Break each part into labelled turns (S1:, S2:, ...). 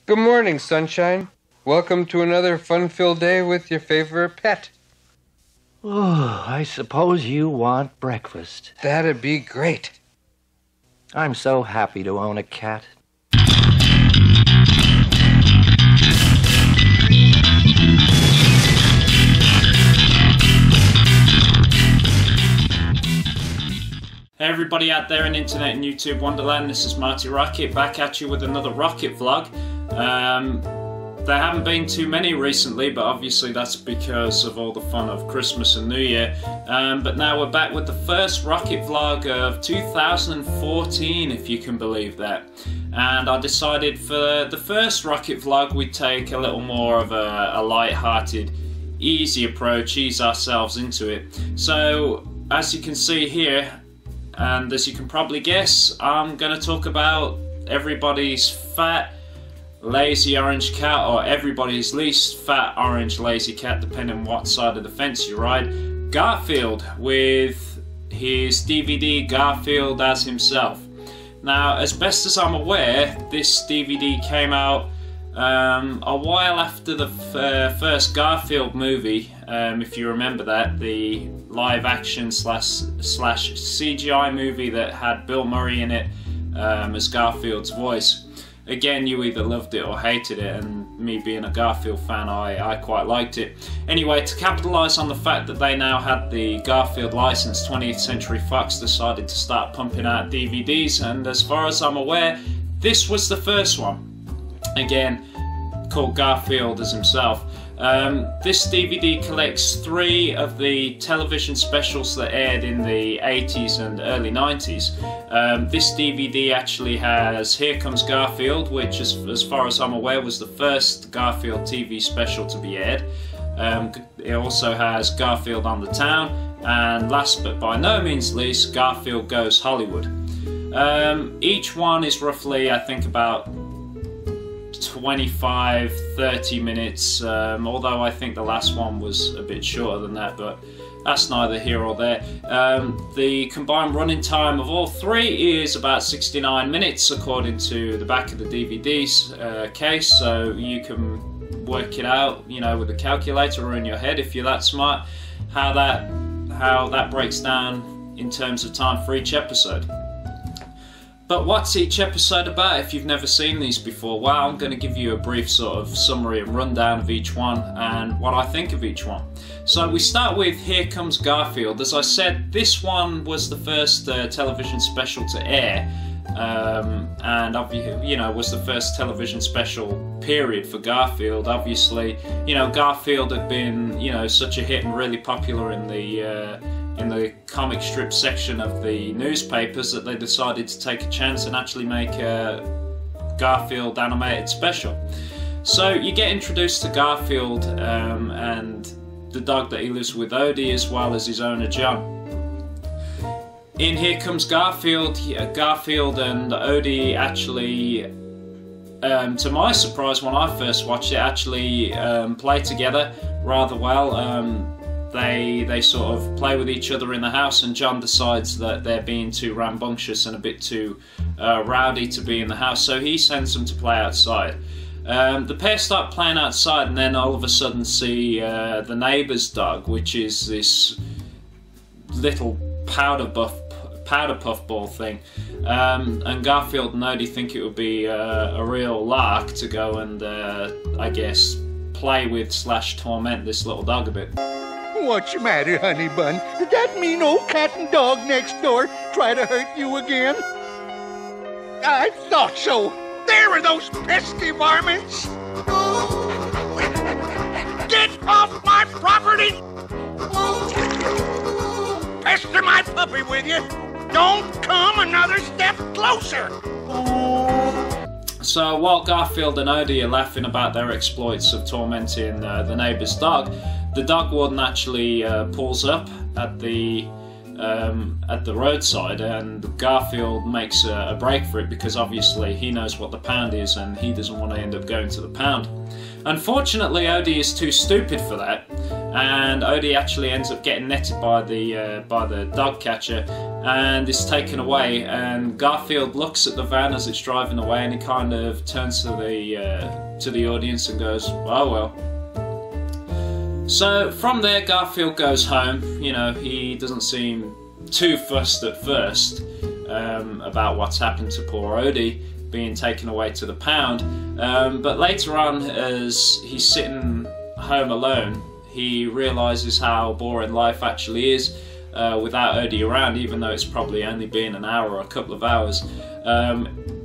S1: Good morning, sunshine. Welcome to another fun-filled day with your favorite pet.
S2: Oh, I suppose you want breakfast.
S1: That'd be great.
S2: I'm so happy to own a cat.
S3: Hey everybody out there in internet and YouTube wonderland, this is Marty Rocket back at you with another Rocket vlog. There haven't been too many recently, but obviously that's because of all the fun of Christmas and New Year. But now we're back with the first Rocket vlog of 2014, if you can believe that. And I decided for the first Rocket vlog we'd take a little more of a light-hearted, easy approach, ease ourselves into it. So, as you can see here, and as you can probably guess, I'm going to talk about everybody's fat, lazy orange cat, or everybody's least fat orange lazy cat, depending on what side of the fence you ride, Garfield, with his DVD Garfield as himself. Now, as best as I'm aware, this DVD came out a while after the first Garfield movie, if you remember that, the live action slash CGI movie that had Bill Murray in it as Garfield's voice. Again, you either loved it or hated it, and me being a Garfield fan, I quite liked it. Anyway, to capitalise on the fact that they now had the Garfield license, 20th Century Fox decided to start pumping out DVDs, and as far as I'm aware, this was the first one. Again, called Garfield as himself. This DVD collects 3 of the television specials that aired in the 80s and early 90s. This DVD actually has Here Comes Garfield, which as far as I'm aware was the first Garfield TV special to be aired. It also has Garfield on the Town, and last but by no means least, Garfield Goes Hollywood. Each one is roughly, I think, about 25-30 minutes, although I think the last one was a bit shorter than that, but that's neither here or there. The combined running time of all 3 is about 69 minutes according to the back of the DVD's case, so you can work it out, you know, with a calculator or in your head if you're that smart, how that breaks down in terms of time for each episode. But what's each episode about if you've never seen these before? Well, I'm going to give you a brief sort of summary and rundown of each one and what I think of each one. So we start with Here Comes Garfield. As I said, this one was the first television special to air, and obviously, you know, was the first television special period for Garfield. Obviously, you know, Garfield had been, you know, such a hit and really popular in the comic strip section of the newspapers that they decided to take a chance and actually make a Garfield animated special. So you get introduced to Garfield and the dog that he lives with, Odie, as well as his owner John. In Here Comes Garfield, Garfield and Odie actually, to my surprise when I first watched it, actually play together rather well. They sort of play with each other in the house, and John decides that they're being too rambunctious and a bit too rowdy to be in the house, so he sends them to play outside. The pair start playing outside, and then all of a sudden see the neighbour's dog, which is this little powder puff ball thing. And Garfield and Odie think it would be a real lark to go and, I guess, play with / torment this little dog a bit.
S4: What's the matter, honey bun? Did that mean old cat and dog next door try to hurt you again? I thought so. There were those pesky varmints. Get off my property! Pester my puppy with you. Don't come another step closer.
S3: So while Garfield and Odie are laughing about their exploits of tormenting the neighbour's dog, the dog warden actually pulls up at the roadside, and Garfield makes a break for it because obviously he knows what the pound is and he doesn't want to end up going to the pound. Unfortunately, Odie is too stupid for that, and Odie actually ends up getting netted by the dog catcher, and is taken away, and Garfield looks at the van as it's driving away, and he kind of turns to the audience and goes, "Oh well." So from there, Garfield goes home. You know, he doesn't seem too fussed at first about what's happened to poor Odie being taken away to the pound, but later on, as he's sitting home alone, he realises how boring life actually is without Odie around, even though it's probably only been an hour or a couple of hours.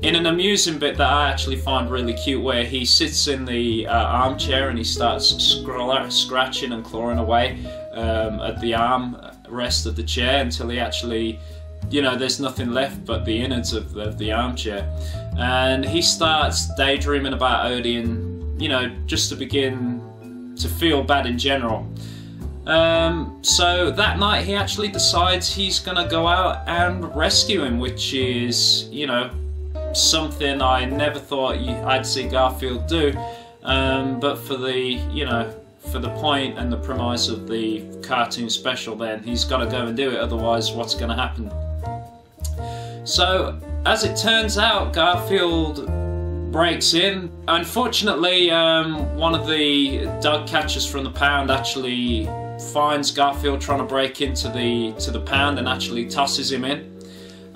S3: In an amusing bit that I actually find really cute, where he sits in the armchair and he starts scratching and clawing away at the arm rest of the chair until he actually, you know, there's nothing left but the innards of the armchair. And he starts daydreaming about Odie and, you know, just to begin to feel bad in general. So that night he actually decides he's gonna go out and rescue him, which is, you know, something I never thought I'd see Garfield do. But for the, you know, for the point and the premise of the cartoon special, then he's got to go and do it, otherwise what's going to happen? So as it turns out, Garfield breaks in. Unfortunately, one of the dog catchers from the pound actually finds Garfield trying to break into the pound and actually tosses him in,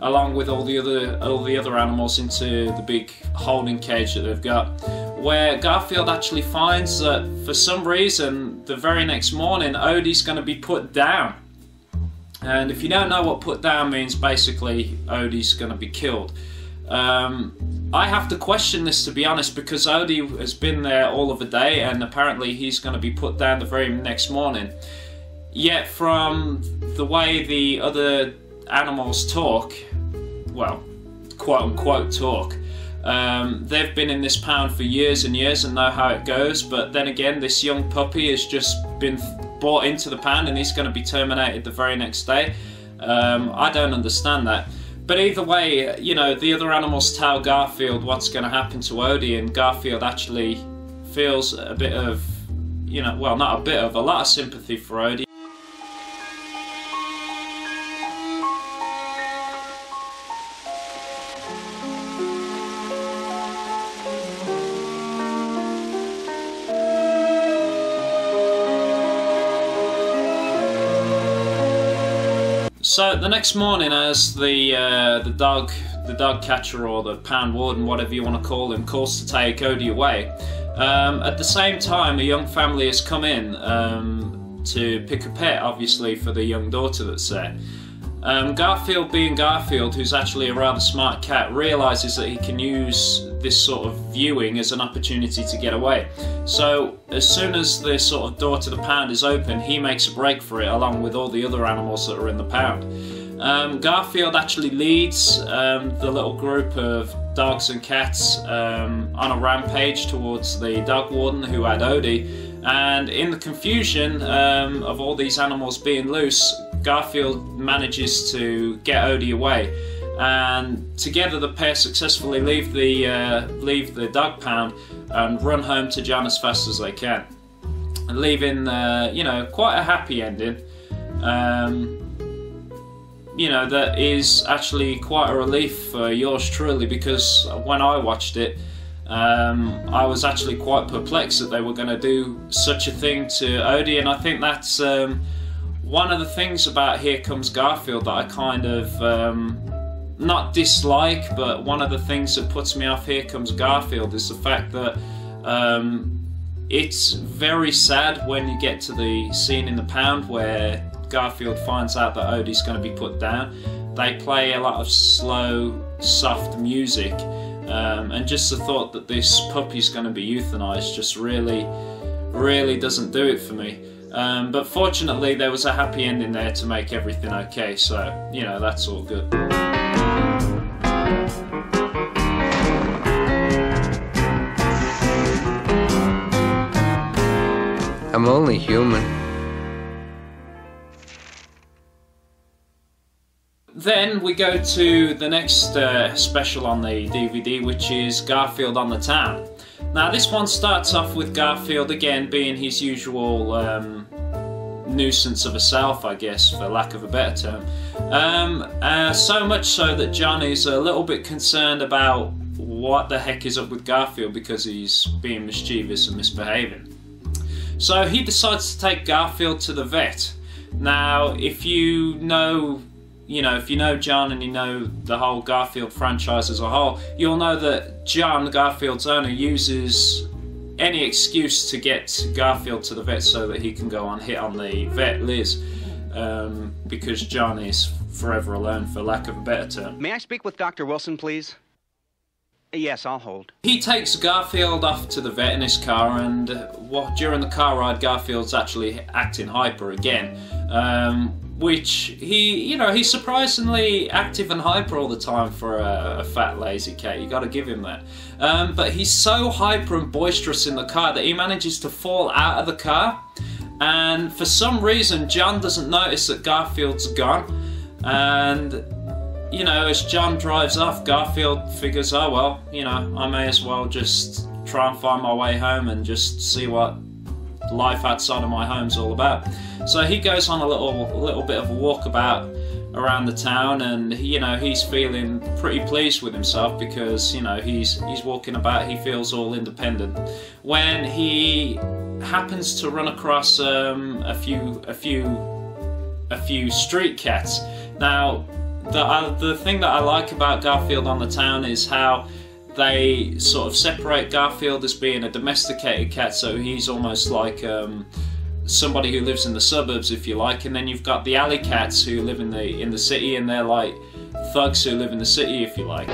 S3: along with all the other animals, into the big holding cage that they've got, where Garfield actually finds that for some reason the very next morning Odie's going to be put down. And if you don't know what put down means, basically Odie's going to be killed. I have to question this, to be honest, because Odie has been there all of the day and apparently he's going to be put down the very next morning. Yet from the way the other animals talk, well, quote unquote talk, they've been in this pound for years and years and know how it goes, but then again this young puppy has just been brought into the pound and he's going to be terminated the very next day. I don't understand that. But either way, you know, the other animals tell Garfield what's going to happen to Odie, and Garfield actually feels a bit of, you know, well, not a bit of, a lot of sympathy for Odie. So the next morning, as the dog catcher or the pound warden, whatever you want to call him, calls to take Odie away, at the same time a young family has come in to pick a pet, obviously for the young daughter that's there. Garfield, being Garfield, who's actually a rather smart cat, realises that he can use this sort of viewing as an opportunity to get away. So as soon as the sort of door to the pound is open, he makes a break for it along with all the other animals that are in the pound. Garfield actually leads the little group of dogs and cats on a rampage towards the dog warden who had Odie, and in the confusion of all these animals being loose, Garfield manages to get Odie away, and together the pair successfully leave the dog pound and run home to John as fast as they can, and leaving you know, quite a happy ending. You know, that is actually quite a relief for yours truly, because when I watched it, I was actually quite perplexed that they were going to do such a thing to Odie, and I think that's one of the things about Here Comes Garfield that I kind of not dislike, but one of the things that puts me off Here Comes Garfield is the fact that it's very sad when you get to the scene in the pound where Garfield finds out that Odie's going to be put down. They play a lot of slow, soft music, and just the thought that this puppy's going to be euthanized just really doesn't do it for me. But fortunately there was a happy ending there to make everything okay, so, you know, that's all good.
S1: I'm only human.
S3: Then we go to the next special on the DVD, which is Garfield on the Town. Now this one starts off with Garfield again being his usual nuisance of herself, I guess, for lack of a better term. So much so that John is a little bit concerned about what the heck is up with Garfield because he's being mischievous and misbehaving. So he decides to take Garfield to the vet. Now, if you know John and you know the whole Garfield franchise as a whole, you'll know that John, Garfield's owner, uses any excuse to get Garfield to the vet so that he can go on hit on the vet, Liz, because John is forever alone, for lack of a better term.
S5: May I speak with Dr. Wilson, please? Yes, I'll hold.
S3: He takes Garfield off to the vet in his car, and during the car ride, Garfield's actually acting hyper again. Which he's surprisingly active and hyper all the time for a fat lazy cat. You got to give him that. But he's so hyper and boisterous in the car that he manages to fall out of the car, and for some reason John doesn't notice that Garfield's gone. And as John drives off, Garfield figures, oh well, I may as well just try and find my way home and just see what life outside of my home's all about. So he goes on a little bit of a walkabout around the town, and he's feeling pretty pleased with himself because he's walking about, he feels all independent, when he happens to run across a few street cats. Now, the thing that I like about Garfield on the town is how they sort of separate Garfield as being a domesticated cat, so he's almost like somebody who lives in the suburbs, if you like, and then you've got the alley cats who live in the city, and they're like thugs who live in the city, if you like.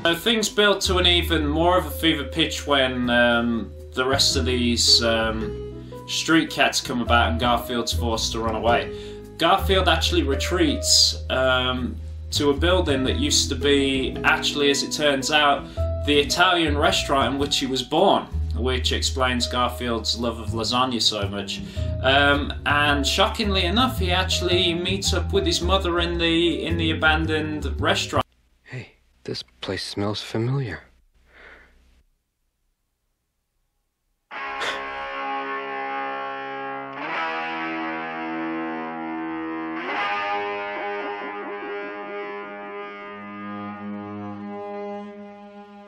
S3: So things build to an even more of a fever pitch when the rest of these street cats come about and Garfield's forced to run away. Garfield actually retreats to a building that used to be, actually, as it turns out, the Italian restaurant in which he was born, which explains Garfield's love of lasagna so much. And shockingly enough, he actually meets up with his mother in the abandoned restaurant.
S1: Hey, this place smells familiar.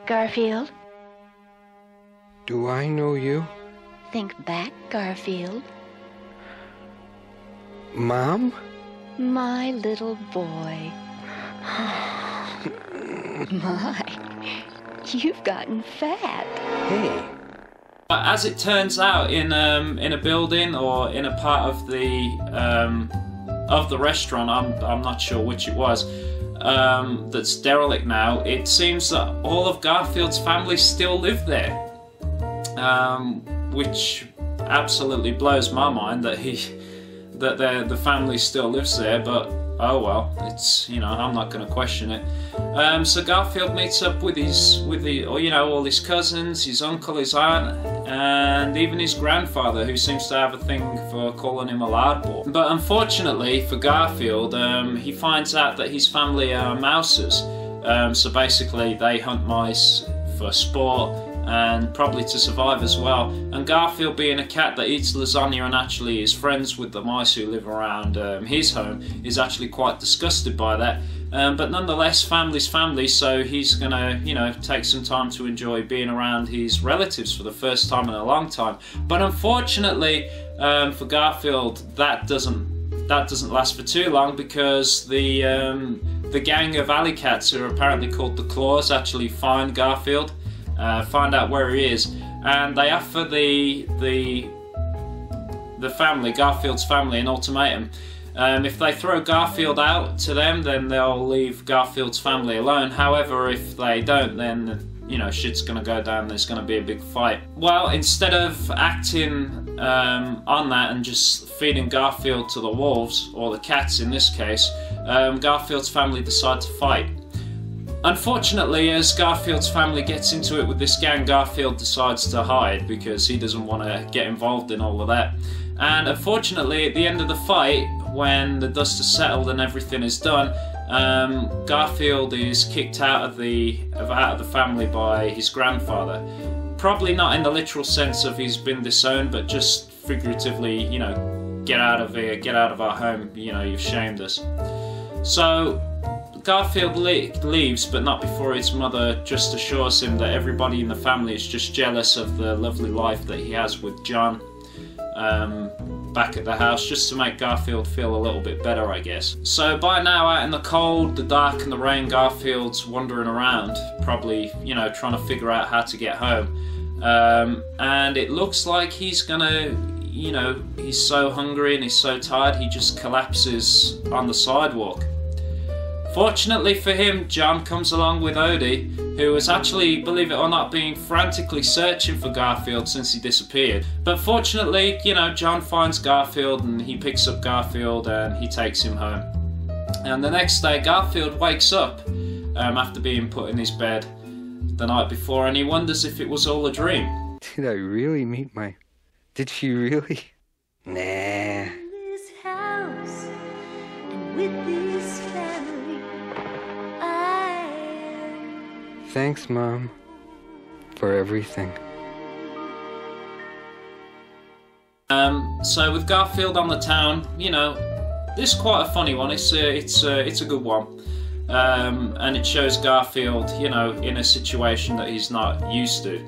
S6: Garfield?
S1: Do I know you?
S6: Think back, Garfield.
S1: Mom?
S6: My little boy. My, you've gotten fat.
S1: Hey.
S3: As it turns out, in a building or in a part of the restaurant, I'm not sure which it was, that's derelict now, it seems that all of Garfield's family still live there, which absolutely blows my mind that the family still lives there. But oh well, it's I'm not going to question it. So Garfield meets up with all his cousins, his uncle, his aunt, and even his grandfather, who seems to have a thing for calling him a loudball. But unfortunately for Garfield, he finds out that his family are mousers. So basically they hunt mice for sport and probably to survive as well. And Garfield, being a cat that eats lasagna and actually is friends with the mice who live around his home, is actually quite disgusted by that. But nonetheless, family's family, so he's gonna, take some time to enjoy being around his relatives for the first time in a long time. But unfortunately, for Garfield, that doesn't last for too long, because the gang of alley cats, who are apparently called the Claws, actually find Garfield, find out where he is, and they offer the family, Garfield's family, an ultimatum. If they throw Garfield out to them, then they'll leave Garfield's family alone. However, if they don't, then shit's gonna go down, there's gonna be a big fight. Well, instead of acting on that and just feeding Garfield to the wolves, or the cats in this case, Garfield's family decide to fight. Unfortunately, as Garfield's family gets into it with this gang, Garfield decides to hide because he doesn't want to get involved in all of that. And unfortunately, at the end of the fight, when the dust has settled and everything is done, Garfield is kicked out of the family by his grandfather. Probably not in the literal sense of he's been disowned, but just figuratively, you know, get out of here, get out of our home, you know, you've shamed us. So Garfield leaves, but not before his mother just assures him that everybody in the family is just jealous of the lovely life that he has with John back at the house, just to make Garfield feel a little bit better, I guess. So by now, out in the cold, the dark and the rain, Garfield's wandering around, probably, you know, trying to figure out how to get home. And it looks like he's gonna, you know, he's so hungry and he's so tired, he just collapses on the sidewalk. Fortunately for him, John comes along with Odie, who has actually, believe it or not, been frantically searching for Garfield since he disappeared. But fortunately, you know, John finds Garfield and he picks up Garfield and he takes him home. And the next day, Garfield wakes up after being put in his bed the night before, and he wonders if it was all a dream.
S1: Did I really meet my... Did she really? Nah.
S7: This house and with this family, I am...
S1: Thanks, Mom, for everything.
S3: So with Garfield on the town, you know, this is quite a funny one. It's a good one. And it shows Garfield, you know, in a situation that he's not used to.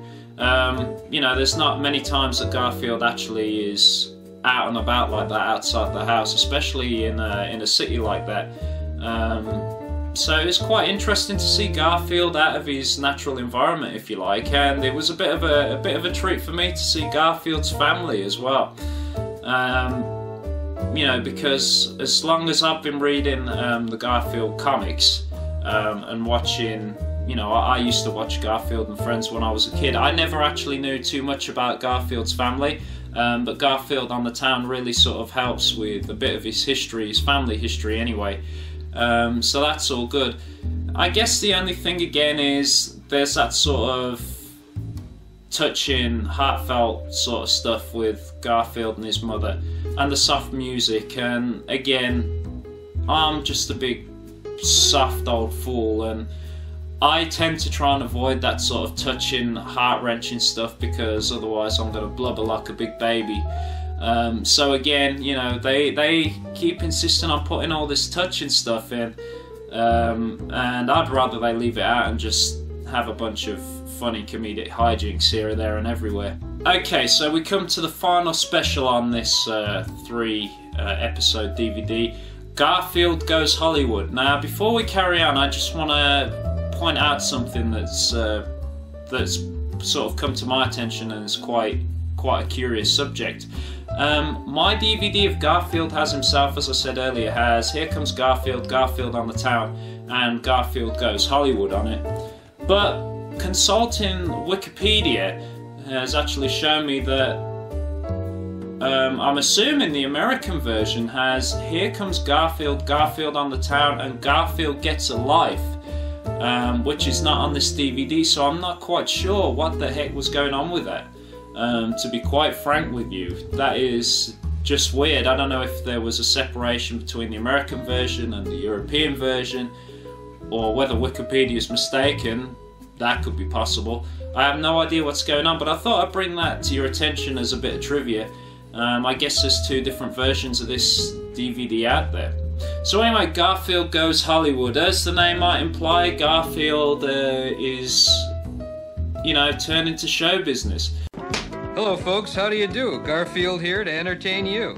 S3: You know, there's not many times that Garfield actually is out and about like that outside the house, especially in a city like that. So it's quite interesting to see Garfield out of his natural environment, if you like, and it was a bit of a treat for me to see Garfield's family as well. You know, because as long as I've been reading the Garfield comics and watching, you know, I used to watch Garfield and Friends when I was a kid. I never actually knew too much about Garfield's family, but Garfield on the Town really sort of helps with a bit of his history, his family history anyway. So that's all good. I guess the only thing again is there's that sort of touching, heartfelt sort of stuff with Garfield and his mother, and the soft music, and again, I'm just a big soft old fool, and I tend to try and avoid that sort of touching, heart-wrenching stuff, because otherwise I'm going to blubber like a big baby. So again, you know, they keep insisting on putting all this touching stuff in, and I'd rather they leave it out and just have a bunch of funny comedic hijinks here, there and everywhere. Okay, so we come to the final special on this 3-episode DVD, Garfield Goes Hollywood. Now, before we carry on, I just want to point out something that's sort of come to my attention, and is quite a curious subject. My DVD of Garfield has himself, as I said earlier, has Here Comes Garfield, Garfield on the Town, and Garfield Goes Hollywood on it. But consulting Wikipedia has actually shown me that I'm assuming the American version has Here Comes Garfield, Garfield on the Town, and Garfield Gets a Life, which is not on this DVD, so I'm not quite sure what the heck was going on with that. To be quite frank with you, that is just weird. I don't know if there was a separation between the American version and the European version, or whether Wikipedia is mistaken. That could be possible. I have no idea what's going on, but I thought I'd bring that to your attention as a bit of trivia. I guess there's 2 different versions of this DVD out there. So anyway, Garfield Goes Hollywood. As the name might imply, Garfield is, you know, turned into show business.
S1: Hello, folks. How do you do? Garfield here to entertain you.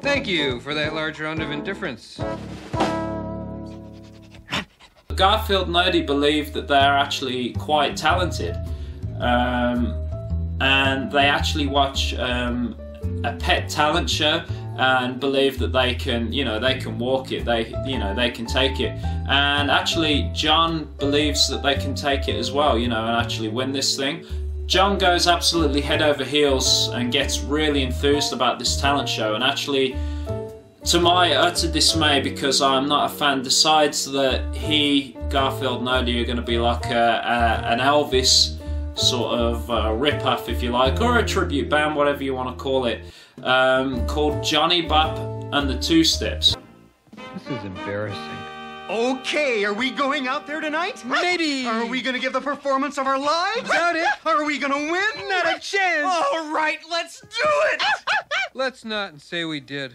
S1: Thank you for that large round of indifference.
S3: Garfield and Odie believe that they're actually quite talented, and they actually watch a pet talent show and believe that they can, you know, they can walk it, they can take it. And actually, John believes that they can take it as well, you know, and actually win this thing. John goes absolutely head over heels and gets really enthused about this talent show, and actually, to my utter dismay, because I'm not a fan, decides that he, Garfield and Odie, are going to be like an Elvis sort of rip-off, if you like, or a tribute band, whatever you want to call it, called Johnny Bop and the Two Steps.
S1: This is embarrassing.
S8: Okay, are we going out there tonight?
S1: Maybe.
S8: Are we gonna give the performance of our lives?
S1: Doubt it.
S8: Are we gonna win?
S1: Not a chance.
S8: All right, let's do it.
S1: Let's not say we did.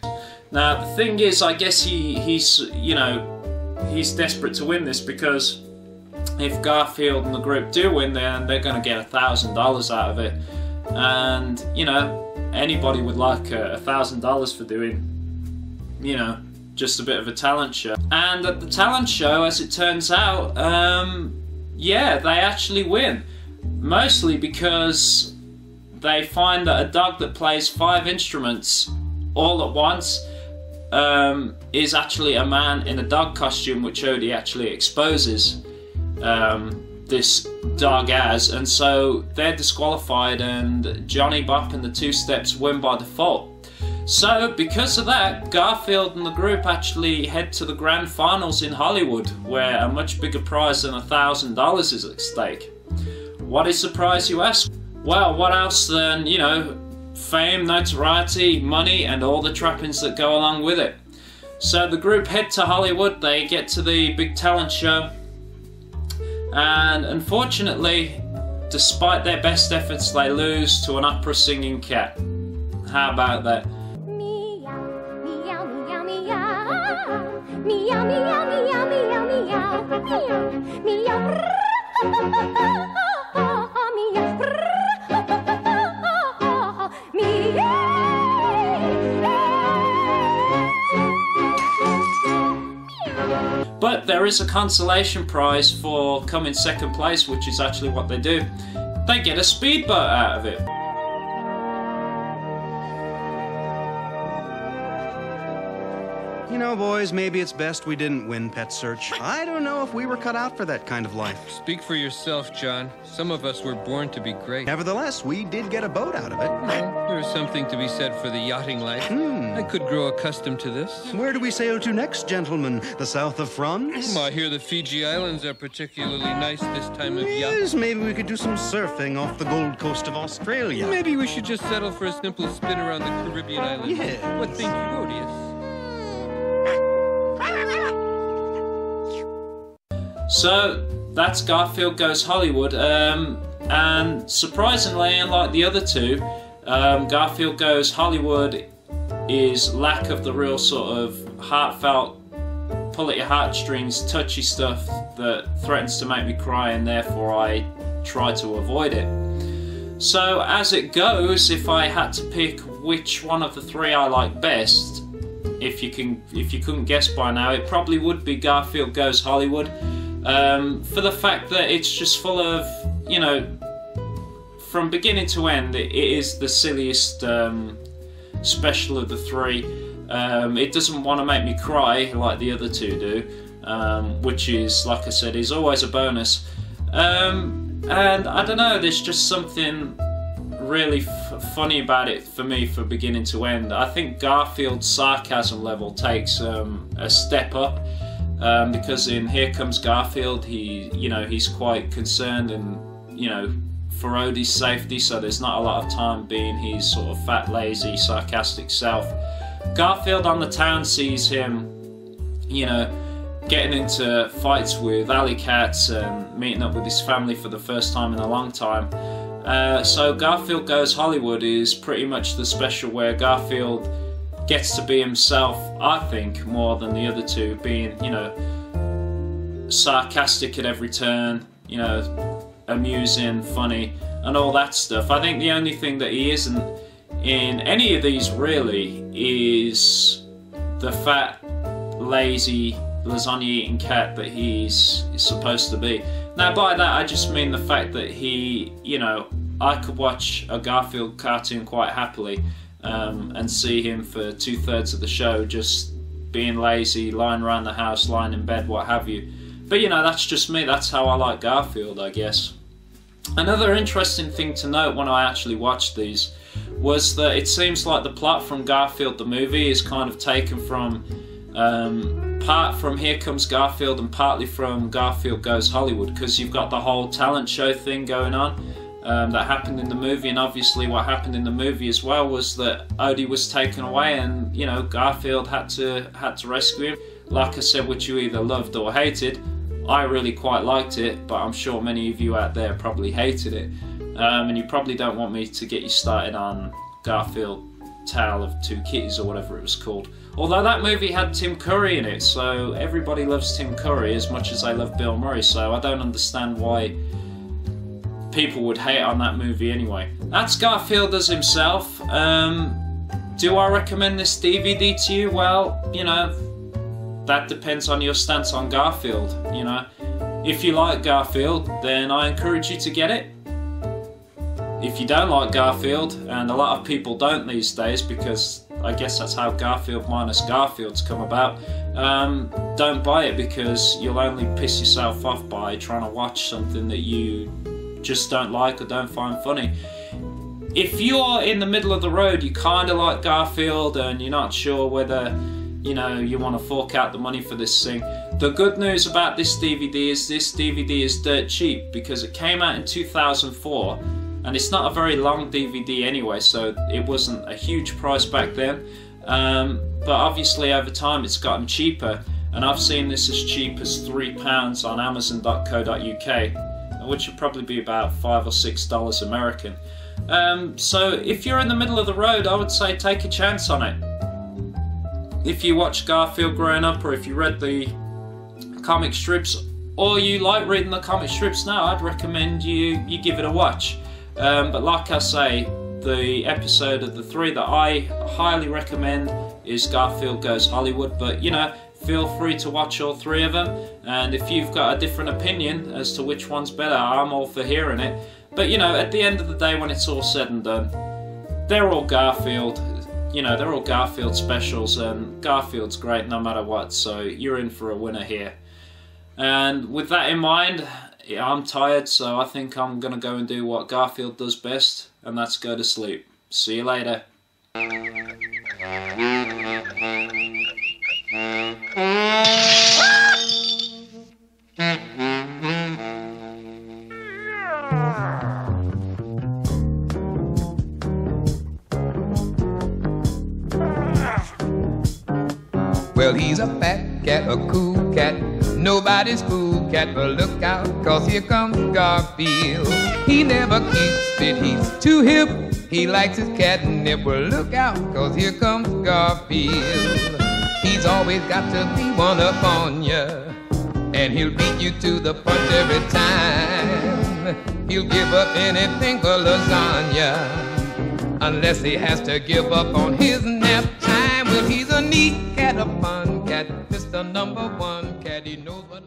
S3: Now the thing is, I guess he's you know, he's desperate to win this, because if Garfield and the group do win, then they're going to get $1,000 out of it, and you know, anybody would like $1,000 for doing, you know, just a bit of a talent show. And at the talent show, as it turns out, yeah, they actually win, mostly because they find that a dog that plays 5 instruments all at once is actually a man in a dog costume, which Odie actually exposes this dog as, and so they're disqualified, and Johnny Bop and the Two Steps win by default. So because of that, Garfield and the group actually head to the grand finals in Hollywood, where a much bigger prize than $1,000 is at stake. What is the prize, you ask? Well, what else than, you know, fame, notoriety, money, and all the trappings that go along with it. So the group head to Hollywood, they get to the big talent show, and unfortunately, despite their best efforts, they lose to an opera singing cat. How about that?
S7: Meow, meow, meow, meow. Meow, meow, meow, meow, meow. Meow,
S3: But there is a consolation prize for coming second place, which is actually what they do. They get a speedboat out of it.
S5: You know, boys, maybe it's best we didn't win Pet Search. I don't know if we were cut out for that kind of life.
S1: Speak for yourself, John. Some of us were born to be great.
S5: Nevertheless, we did get a boat out of it.
S1: Well, there's something to be said for the yachting life. I could grow accustomed to this.
S5: Where do we sail to next, gentlemen? The south of France?
S1: I hear the Fiji Islands are particularly nice this time of year.
S5: Yes, maybe we could do some surfing off the Gold Coast of Australia.
S1: Maybe we should just settle for a simple spin around the Caribbean islands.
S5: Yes.
S1: What think you, Odious?
S3: So that's Garfield Goes Hollywood, and surprisingly, unlike the other two, Garfield Goes Hollywood is lack of the real sort of heartfelt, pull at your heartstrings, touchy stuff that threatens to make me cry, and therefore I try to avoid it. So as it goes, if I had to pick which one of the three I like best, if you couldn't guess by now, it probably would be Garfield Goes Hollywood. For the fact that it's just full of, you know, from beginning to end, it is the silliest special of the three. It doesn't want to make me cry like the other two do, which is, like I said, is always a bonus. And I don't know, there's just something really funny about it for me from beginning to end. I think Garfield's sarcasm level takes a step up. Because in Here Comes Garfield, he's quite concerned and, you know, for Odie's safety, so there's not a lot of time being his sort of fat, lazy, sarcastic self. Garfield on the town sees him, you know, getting into fights with alley cats and meeting up with his family for the first time in a long time. So Garfield Goes Hollywood is pretty much the special where Garfield gets to be himself, I think, more than the other two, being, you know, sarcastic at every turn, you know, amusing, funny, and all that stuff. I think the only thing that he isn't in any of these really is the fat, lazy, lasagna-eating cat that he's supposed to be. Now by that I just mean the fact that he, you know, I could watch a Garfield cartoon quite happily, and see him for 2/3 of the show just being lazy, lying around the house, lying in bed, what have you. But you know, that's just me, that's how I like Garfield, I guess. Another interesting thing to note when I actually watched these was that it seems like the plot from Garfield the movie is kind of taken from part from Here Comes Garfield and partly from Garfield Goes Hollywood, because you've got the whole talent show thing going on. that happened in the movie, and obviously what happened in the movie as well was that Odie was taken away, and you know, Garfield had to rescue him. Like I said, which you either loved or hated. I really quite liked it, but I'm sure many of you out there probably hated it, and you probably don't want me to get you started on Garfield Tale of Two Kitties or whatever it was called. Although that movie had Tim Curry in it, so everybody loves Tim Curry as much as they love Bill Murray, so I don't understand why people would hate on that movie anyway. That's Garfield as himself. Do I recommend this DVD to you? Well, you know, that depends on your stance on Garfield, you know. If you like Garfield, then I encourage you to get it. If you don't like Garfield, and a lot of people don't these days because I guess that's how Garfield minus Garfield's come about, don't buy it because you'll only piss yourself off by trying to watch something that you just don't like or don't find funny. If you're in the middle of the road, you kind of like Garfield and you're not sure whether, you know, you want to fork out the money for this thing, the good news about this DVD is dirt cheap because it came out in 2004 and it's not a very long DVD anyway, so it wasn't a huge price back then, but obviously over time it's gotten cheaper, and I've seen this as cheap as £3 on Amazon.co.uk, which would probably be about $5 or $6 American. So if you're in the middle of the road, I would say take a chance on it. If you watched Garfield growing up, or if you read the comic strips, or you like reading the comic strips now, I'd recommend you give it a watch. But like I say, the episode of the 3 that I highly recommend is Garfield Goes Hollywood, but you know, feel free to watch all 3 of them, and if you've got a different opinion as to which one's better, I'm all for hearing it. But you know, at the end of the day, when it's all said and done, they're all Garfield. You know, they're all Garfield specials, and Garfield's great no matter what, so you're in for a winner here. And with that in mind, yeah, I'm tired, so I think I'm going to go and do what Garfield does best, and that's go to sleep. See you later.
S1: Well, he's a fat cat, a cool cat, nobody's fool cat, but look out, 'cause here comes Garfield. He never keeps it, he's too hip, he likes his catnip. Well, look out, 'cause here comes Garfield. He's always got to be one up on ya, and he'll beat you to the punch every time. He'll give up anything for lasagna, unless he has to give up on his nap time. Well, he's a neat cat, a fun cat, Mr. #1 cat, he knows what